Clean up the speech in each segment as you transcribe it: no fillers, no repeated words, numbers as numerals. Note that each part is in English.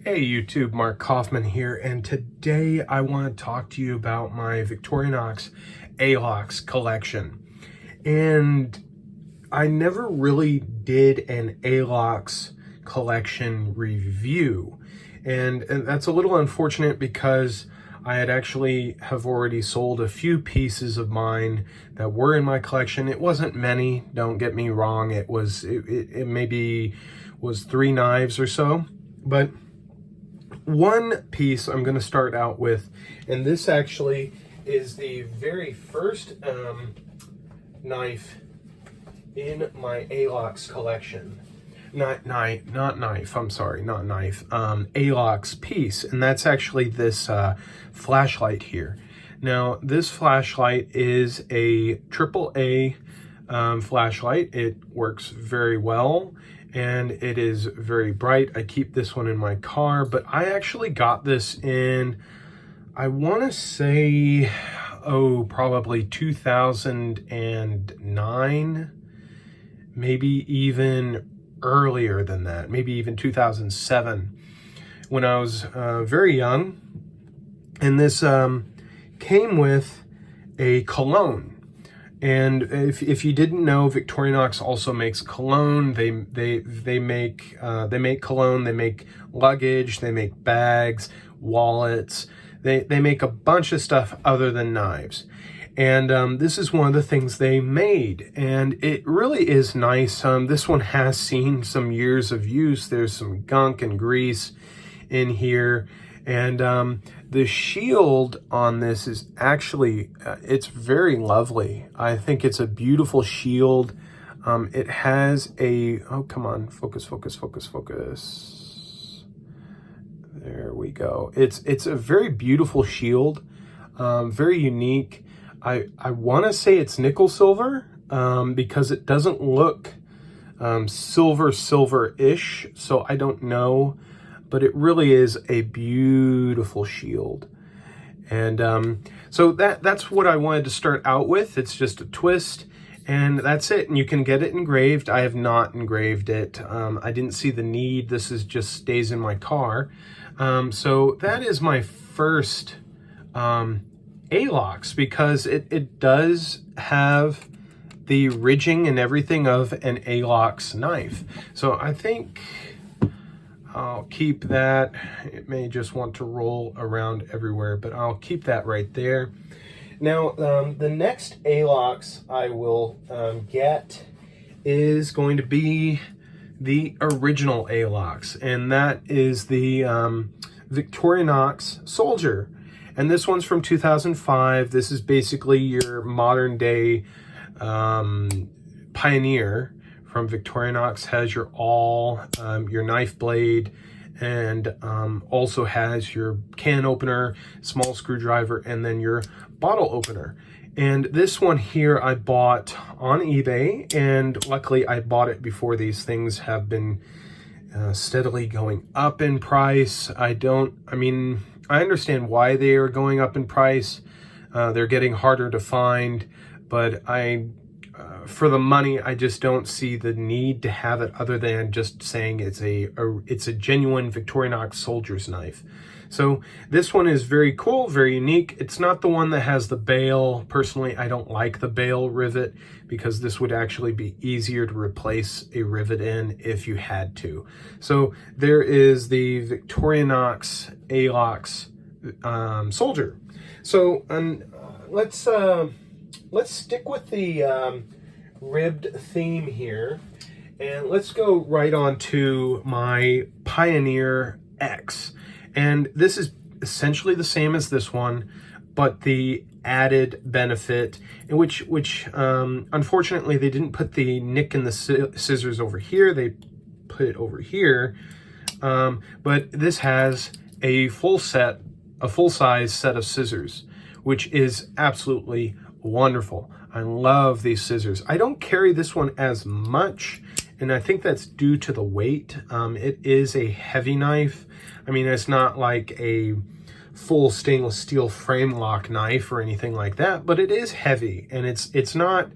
Hey YouTube, Mark Coffman here, and today I want to talk to you about my Victorinox ALOX collection. And I never really did an ALOX collection review. And that's a little unfortunate because I had actually have already sold a few pieces of mine that were in my collection. It wasn't many, don't get me wrong. It maybe was 3 knives or so, but one piece I'm going to start out with, and this actually is the very first knife in my ALOX collection. ALOX piece, and that's actually this flashlight here. Now, this flashlight is a AAA flashlight. It works very well, and it is very bright. I keep this one in my car, but I actually got this in, I want to say, probably 2009, maybe even earlier than that, maybe even 2007, when I was very young. And this came with a cologne. And if you didn't know, Victorinox also makes cologne. They make cologne. They make luggage. They make bags, wallets. They make a bunch of stuff other than knives. And this is one of the things they made, and it really is nice. This one has seen some years of use. There's some gunk and grease in here. And the shield on this is actually, it's very lovely. I think it's a beautiful shield. It has a, oh, come on, focus. There we go. It's a very beautiful shield, very unique. I want to say it's nickel silver because it doesn't look silver-ish, so I don't know. But it really is a beautiful shield. And so that's what I wanted to start out with. It's just a twist, and that's it. And you can get it engraved. I have not engraved it. I didn't see the need. This is just stays in my car. So that is my first ALOX, because it does have the ridging and everything of an ALOX knife. So I think I'll keep that. It may just want to roll around everywhere, but I'll keep that right there. Now, the next ALOX I will get is going to be the original ALOX, and that is the Victorinox Soldier. And this one's from 2005. This is basically your modern day Pioneer from Victorinox. Has your awl, your knife blade, and also has your can opener, small screwdriver, and then your bottle opener. And this one here I bought on eBay, and luckily I bought it before these things have been steadily going up in price. I understand why they are going up in price. They're getting harder to find, but for the money, I just don't see the need to have it, other than just saying it's a genuine Victorinox soldier's knife. So this one is very cool, very unique. It's not the one that has the bail. Personally, I don't like the bail rivet, because this would actually be easier to replace a rivet in if you had to. So there is the Victorinox ALOX Soldier. So let's stick with the ribbed theme here, and let's go right on to my Pioneer X. And this is essentially the same as this one, but the added benefit, in which unfortunately they didn't put the nick and the scissors over here. They put it over here, but this has a full-size set of scissors, which is absolutely wonderful. I love these scissors. I don't carry this one as much, and I think that's due to the weight. It is a heavy knife. I mean, it's not like a full stainless steel frame lock knife or anything like that, but it is heavy, and it's not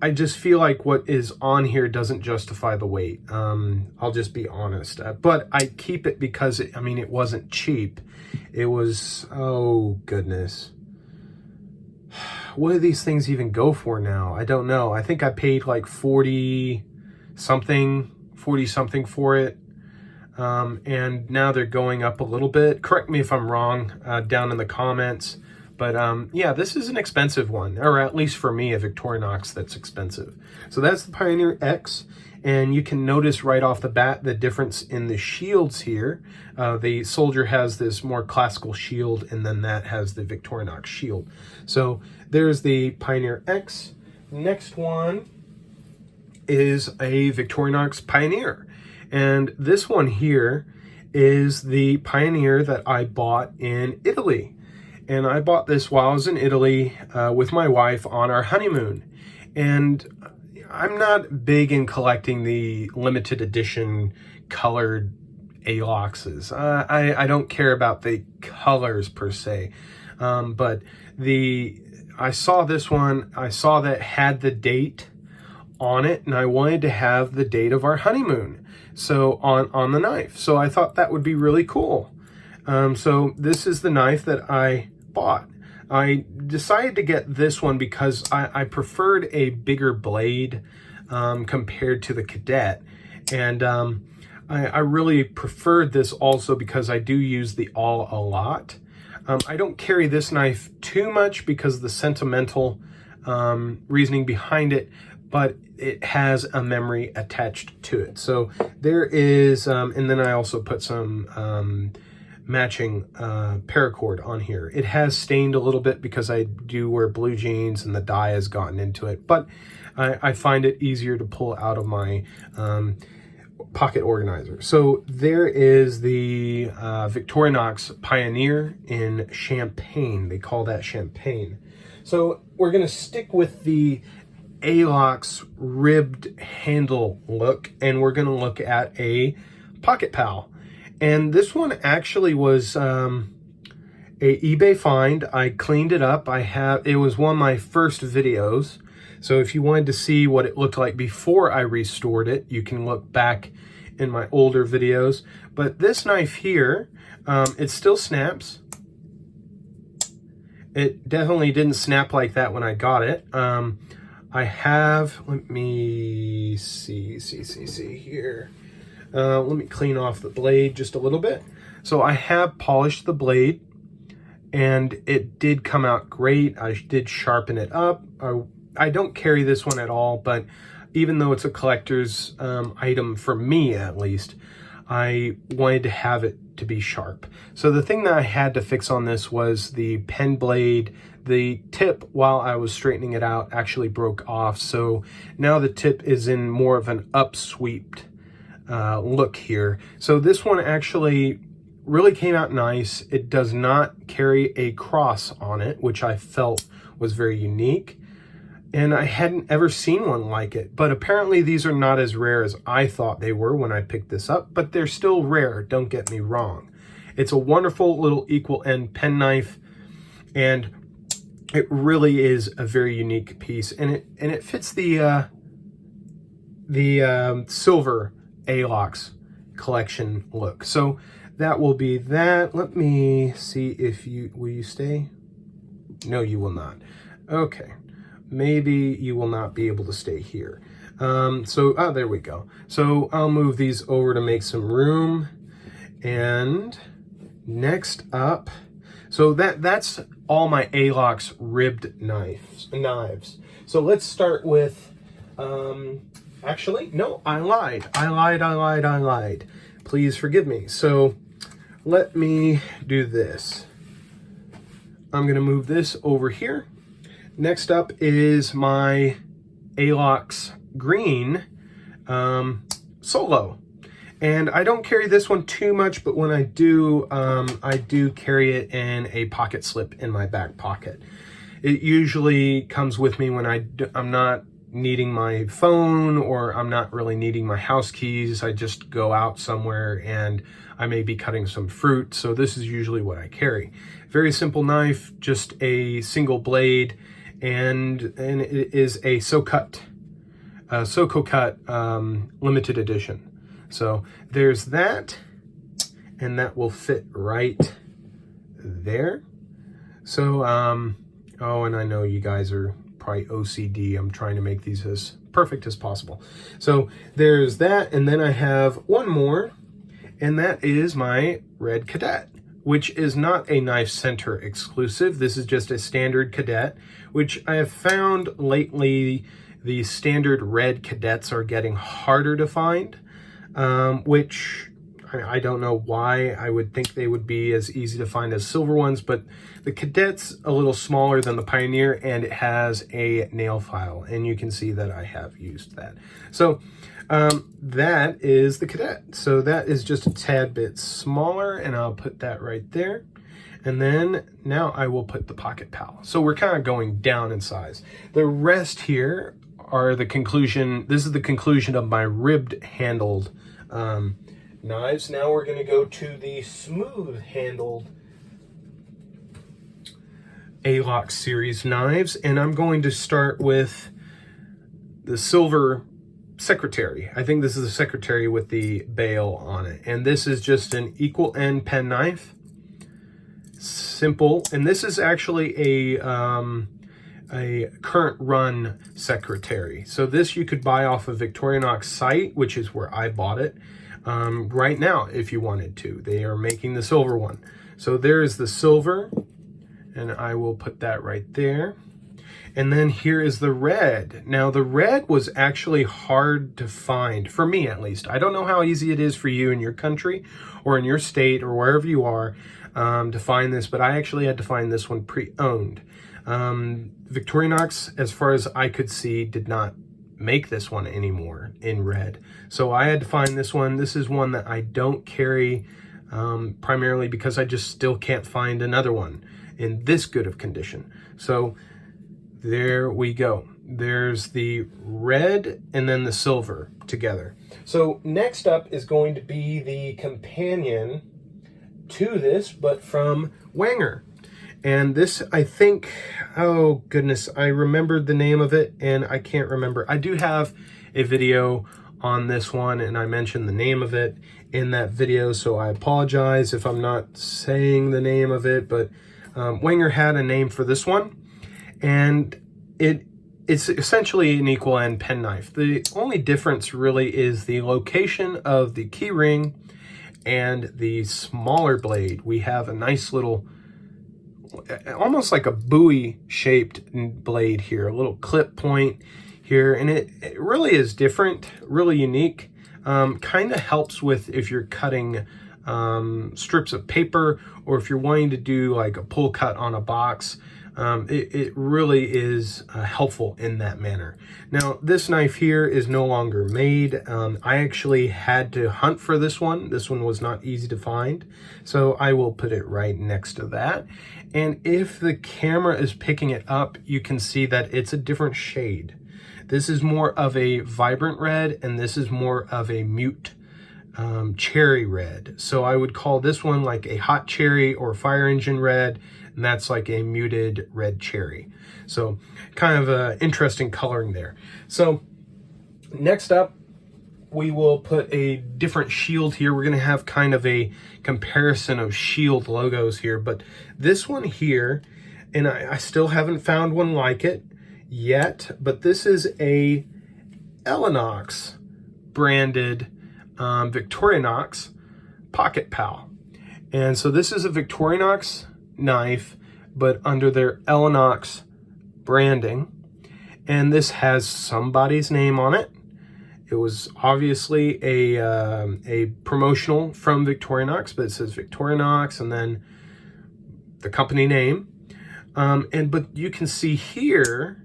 I just feel like what is on here doesn't justify the weight. I'll just be honest. But I keep it because, I mean, it wasn't cheap. It was, oh goodness. What do these things even go for now? I don't know. I think I paid like 40 something for it. And now they're going up a little bit. Correct me if I'm wrong down in the comments. But yeah, this is an expensive one, or at least for me, a Victorinox that's expensive. So that's the Pioneer X. And you can notice right off the bat the difference in the shields here. The Soldier has this more classical shield, and then that has the Victorinox shield. So there's the Pioneer X. Next one is a Victorinox Pioneer. And this one here is the Pioneer that I bought in Italy. And I bought this while I was in Italy with my wife on our honeymoon. And I'm not big in collecting the limited edition colored ALOXs. I don't care about the colors per se. But I saw this one, I saw that had the date on it, and I wanted to have the date of our honeymoon. So on the knife. So I thought that would be really cool. So this is the knife that I bought. I decided to get this one because I preferred a bigger blade compared to the Cadet. And I really preferred this also because I do use the awl a lot. I don't carry this knife too much because of the sentimental reasoning behind it, but it has a memory attached to it. So there is, and then I also put some matching paracord on here. It has stained a little bit because I do wear blue jeans and the dye has gotten into it, but I find it easier to pull out of my pocket organizer. So there is the Victorinox Pioneer in Champagne. They call that Champagne. So we're gonna stick with the ALOX ribbed handle look, and we're gonna look at a Pocket Pal. And this one actually was a eBay find. I cleaned it up. It was one of my first videos. So if you wanted to see what it looked like before I restored it, you can look back in my older videos. But this knife here, it still snaps. It definitely didn't snap like that when I got it. Let me see here. Let me clean off the blade just a little bit. So I have polished the blade and it did come out great. I did sharpen it up. I don't carry this one at all, but even though it's a collector's item for me at least, I wanted to have it to be sharp. So the thing that I had to fix on this was the pen blade. The tip, while I was straightening it out, actually broke off. So now the tip is in more of an upswept look here. So this one actually really came out nice. It does not carry a cross on it, which I felt was very unique. And I hadn't ever seen one like it. But apparently these are not as rare as I thought they were when I picked this up, but they're still rare, don't get me wrong. It's a wonderful little equal end pen knife, and it really is a very unique piece. And it fits the silver ALOX collection look. So that will be that. Let me see if will you stay? No, you will not. Okay. Maybe you will not be able to stay here. There we go. So I'll move these over to make some room. And next up, so that's all my ALOX ribbed knives. So let's start with, actually, no, I lied. Please forgive me. So let me do this. I'm gonna move this over here. Next up is my ALOX green Solo. And I don't carry this one too much, but when I do carry it in a pocket slip in my back pocket. It usually comes with me when I'm not needing my phone, or I'm not really needing my house keys. I just go out somewhere and I may be cutting some fruit. So this is usually what I carry. Very simple knife, just a single blade. and it is a Soko Cut limited edition. So there's that, and that will fit right there. So, oh, and I know you guys are probably OCD. I'm trying to make these as perfect as possible. So there's that, and then I have one more, and that is my Red Cadet, which is not a Knife Center exclusive. This is just a standard Cadet, which I have found lately the standard Red Cadets are getting harder to find, which I don't know why. I would think they would be as easy to find as silver ones, but the Cadet's a little smaller than the Pioneer, and it has a nail file, and you can see that I have used that. So that is the Cadet. So that is just a tad bit smaller, and I'll put that right there. And then now I will put the Pocket Pal. So we're kind of going down in size. The rest here are the conclusion. This is the conclusion of my ribbed handled knives. Now we're going to go to the smooth handled ALOX series knives, and I'm going to start with the silver Secretary. I think this is the Secretary with the bail on it, and this is just an equal end pen knife, simple. And this is actually a current run Secretary. So this you could buy off of Victorinox site, which is where I bought it. Right now, if you wanted to. They are making the silver one. So there is the silver, and I will put that right there. And then here is the red. Now the red was actually hard to find, for me at least. I don't know how easy it is for you in your country or in your state or wherever you are to find this, but I actually had to find this one pre-owned. Victorinox, as far as I could see, did not make this one anymore in red. So I had to find this one. This is one that I don't carry primarily because I just still can't find another one in this good of condition. So there we go. There's the red and then the silver together. So next up is going to be the companion to this, but from Wenger. And this, I think, oh goodness, I remembered the name of it and I can't remember. I do have a video on this one and I mentioned the name of it in that video, so I apologize if I'm not saying the name of it, but Wenger had a name for this one, and it's essentially an equal end pen knife. The only difference really is the location of the key ring and the smaller blade. We have a nice little, almost like a buoy shaped blade here, a little clip point here, and it really is different, really unique. Kind of helps with if you're cutting strips of paper, or if you're wanting to do like a pull cut on a box. It really is helpful in that manner. Now this knife here is no longer made. I actually had to hunt for this one. This one was not easy to find, so I will put it right next to that. And if the camera is picking it up, you can see that it's a different shade. This is more of a vibrant red, and this is more of a mute cherry red. So I would call this one like a hot cherry or fire engine red, and that's like a muted red cherry. So kind of a interesting coloring there. So next up, we will put a different shield here. We're going to have kind of a comparison of shield logos here, but this one here, and I still haven't found one like it yet, but this is a Elenox branded Victorinox Pocket Pal. And so this is a Victorinox knife, but under their Elenox branding, and this has somebody's name on it. It was obviously a promotional from Victorinox, but it says Victorinox and then the company name. But you can see here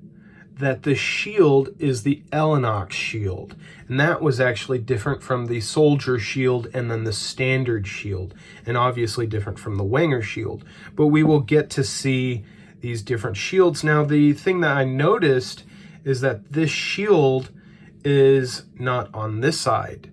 that the shield is the Elenox shield, and that was actually different from the soldier shield and then the standard shield, and obviously different from the Wenger shield. But we will get to see these different shields. Now the thing that I noticed is that this shield is not on this side.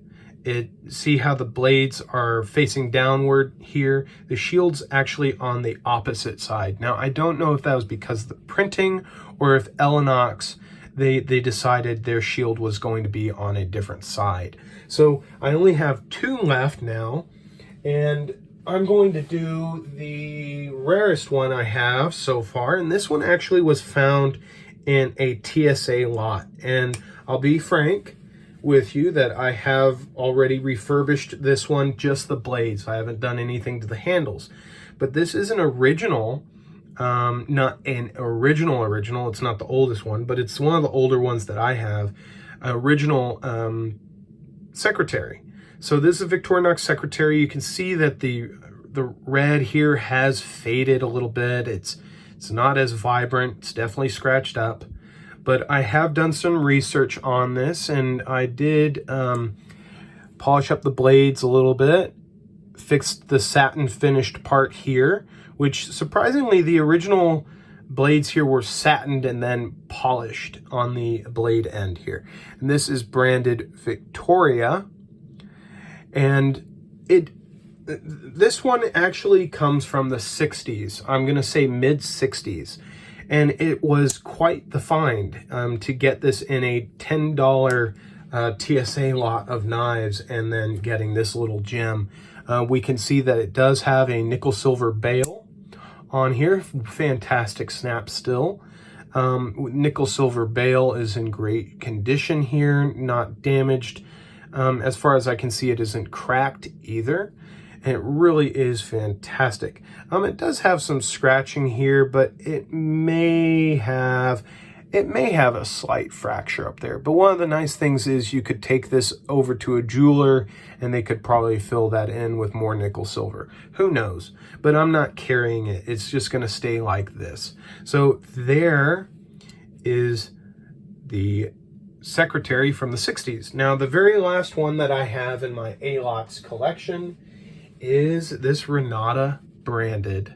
See how the blades are facing downward here? The shield's actually on the opposite side. Now, I don't know if that was because of the printing or if Elenox, they decided their shield was going to be on a different side. So I only have 2 left now, and I'm going to do the rarest one I have so far, and this one actually was found in a TSA lot. And I'll be frank with you that I have already refurbished this one, just the blades. I haven't done anything to the handles. But this is an original, not an original, it's not the oldest one, but it's one of the older ones that I have, original secretary. So this is a Victorinox secretary. You can see that the red here has faded a little bit. It's not as vibrant. It's definitely scratched up. But I have done some research on this, and I did polish up the blades a little bit, fixed the satin finished part here, which surprisingly the original blades here were satined and then polished on the blade end here. And this is branded Victoria. And this one actually comes from the 60s. I'm going to say mid 60s. And it was quite the find to get this in a $10 TSA lot of knives and then getting this little gem. We can see that it does have a nickel silver bail on here. Fantastic snap still. Nickel silver bail is in great condition here, not damaged. As far as I can see, it isn't cracked either. And it really is fantastic. It does have some scratching here, but it may have a slight fracture up there. But one of the nice things is you could take this over to a jeweler and they could probably fill that in with more nickel silver. Who knows? But I'm not carrying it. It's just going to stay like this. So there is the secretary from the 60s. Now, the very last one that I have in my ALOX collection is this Renata branded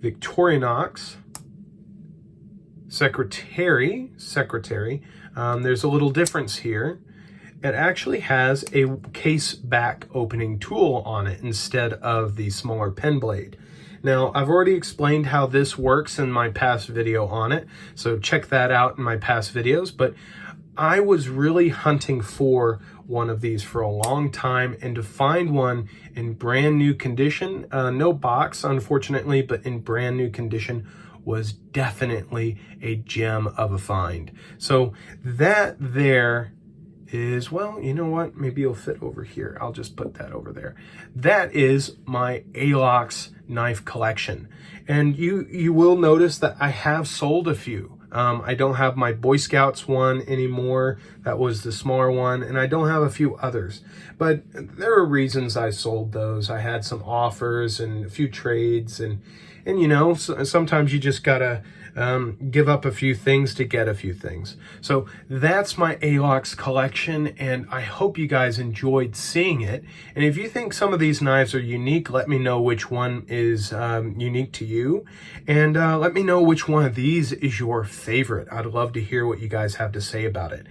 Victorinox secretary. There's a little difference here. It actually has a case back opening tool on it instead of the smaller pen blade. Now, I've already explained how this works in my past video on it, so check that out in my past videos, but I was really hunting for one of these for a long time, and to find one in brand new condition, no box unfortunately, but in brand new condition, was definitely a gem of a find. So that there is, well, you know what? Maybe it'll fit over here. I'll just put that over there. That is my ALOX knife collection. And you will notice that I have sold a few. I don't have my Boy Scouts one anymore. That was the smaller one. And I don't have a few others. But there are reasons I sold those. I had some offers and a few trades. And you know, sometimes you just gotta give up a few things to get a few things. So that's my ALOX collection, and I hope you guys enjoyed seeing it. And if you think some of these knives are unique, let me know which one is unique to you, and let me know which one of these is your favorite. I'd love to hear what you guys have to say about it.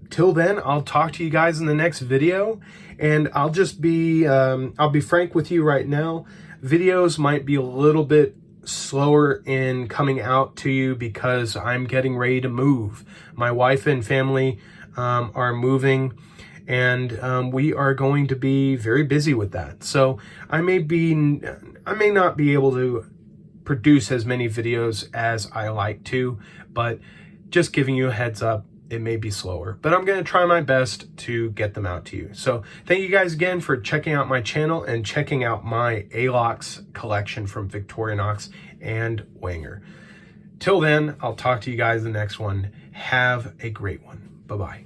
Till then, I'll talk to you guys in the next video, and I'll be frank with you right now. Videos might be a little bit slower in coming out to you because I'm getting ready to move. My wife and family are moving, and we are going to be very busy with that. So I may not be able to produce as many videos as I like to, but just giving you a heads up, it may be slower, but I'm going to try my best to get them out to you. So thank you guys again for checking out my channel and checking out my ALOX collection from Victorinox and Wenger. Till then, I'll talk to you guys in the next one. Have a great one. Bye-bye.